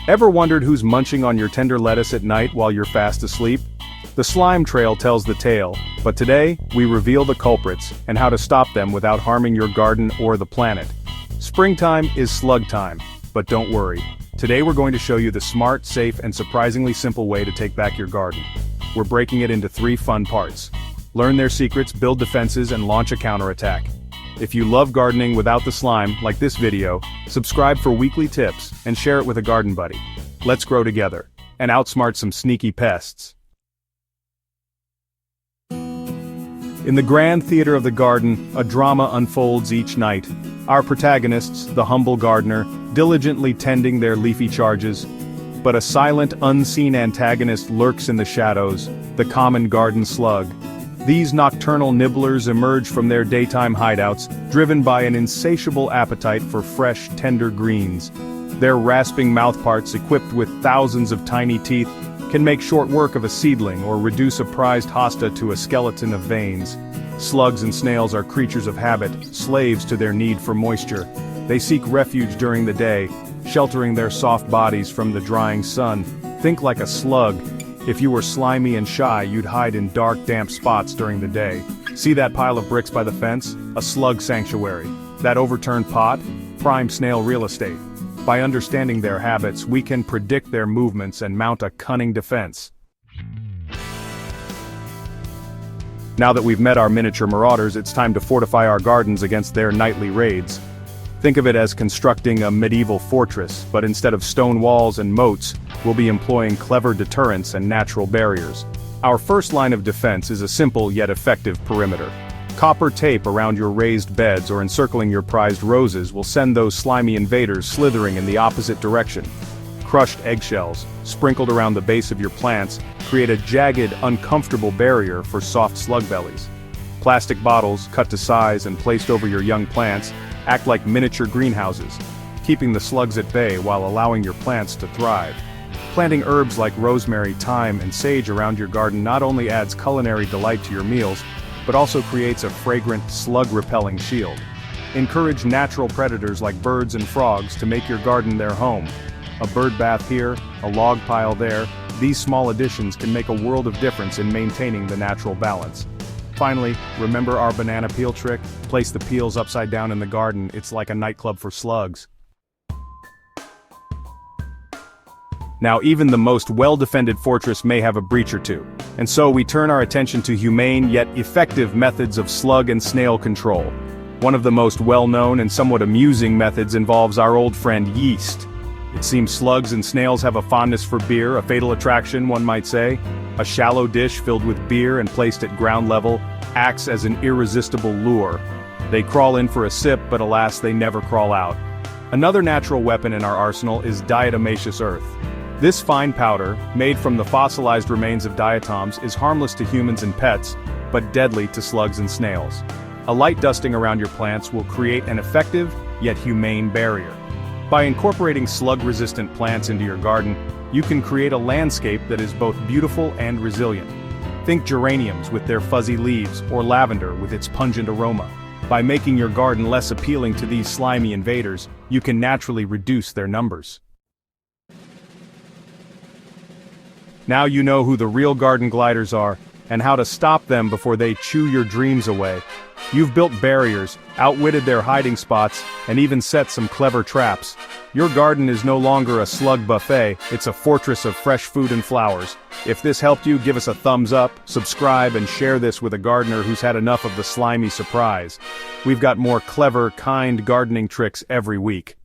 Ever wondered who's munching on your tender lettuce at night while you're fast asleep? The slime trail tells the tale, but today, we reveal the culprits and how to stop them without harming your garden or the planet. Springtime is slug time, but don't worry. Today we're going to show you the smart, safe, and surprisingly simple way to take back your garden. We're breaking it into 3 fun parts. Learn their secrets, build defenses, and launch a counterattack. If you love gardening without the slime, like this video, subscribe for weekly tips and share it with a garden buddy. Let's grow together and outsmart some sneaky pests. In the grand theater of the garden, a drama unfolds each night. Our protagonists, the humble gardener, diligently tending their leafy charges. But a silent, unseen antagonist lurks in the shadows, the common garden slug. These nocturnal nibblers emerge from their daytime hideouts, driven by an insatiable appetite for fresh, tender greens. Their rasping mouthparts, equipped with thousands of tiny teeth, can make short work of a seedling or reduce a prized hosta to a skeleton of veins. Slugs and snails are creatures of habit, slaves to their need for moisture. They seek refuge during the day, sheltering their soft bodies from the drying sun. Think like a slug. If you were slimy and shy, you'd hide in dark, damp spots during the day. See that pile of bricks by the fence? A slug sanctuary. That overturned pot? Prime snail real estate. By understanding their habits, we can predict their movements and mount a cunning defense. Now that we've met our miniature marauders, it's time to fortify our gardens against their nightly raids. Think of it as constructing a medieval fortress, but instead of stone walls and moats, we'll be employing clever deterrents and natural barriers. Our first line of defense is a simple yet effective perimeter. Copper tape around your raised beds or encircling your prized roses will send those slimy invaders slithering in the opposite direction. Crushed eggshells, sprinkled around the base of your plants, create a jagged, uncomfortable barrier for soft slug bellies. Plastic bottles, cut to size and placed over your young plants, act like miniature greenhouses, keeping the slugs at bay while allowing your plants to thrive. Planting herbs like rosemary, thyme, and sage around your garden not only adds culinary delight to your meals, but also creates a fragrant, slug-repelling shield. Encourage natural predators like birds and frogs to make your garden their home. A bird bath here, a log pile there, these small additions can make a world of difference in maintaining the natural balance. Finally, remember our banana peel trick? Place the peels upside down in the garden, it's like a nightclub for slugs. Now even the most well-defended fortress may have a breach or two, and so we turn our attention to humane yet effective methods of slug and snail control. One of the most well-known and somewhat amusing methods involves our old friend yeast. It seems slugs and snails have a fondness for beer, a fatal attraction, one might say. A shallow dish filled with beer and placed at ground level acts as an irresistible lure. They crawl in for a sip, but alas, they never crawl out. Another natural weapon in our arsenal is diatomaceous earth. This fine powder, made from the fossilized remains of diatoms, is harmless to humans and pets, but deadly to slugs and snails. A light dusting around your plants will create an effective, yet humane barrier. By incorporating slug-resistant plants into your garden, you can create a landscape that is both beautiful and resilient. Think geraniums with their fuzzy leaves, or lavender with its pungent aroma. By making your garden less appealing to these slimy invaders, you can naturally reduce their numbers. Now you know who the real garden gliders are, and how to stop them before they chew your dreams away. You've built barriers, outwitted their hiding spots, and even set some clever traps. Your garden is no longer a slug buffet, it's a fortress of fresh food and flowers. If this helped you, give us a thumbs up, subscribe, and share this with a gardener who's had enough of the slimy surprise. We've got more clever, kind gardening tricks every week.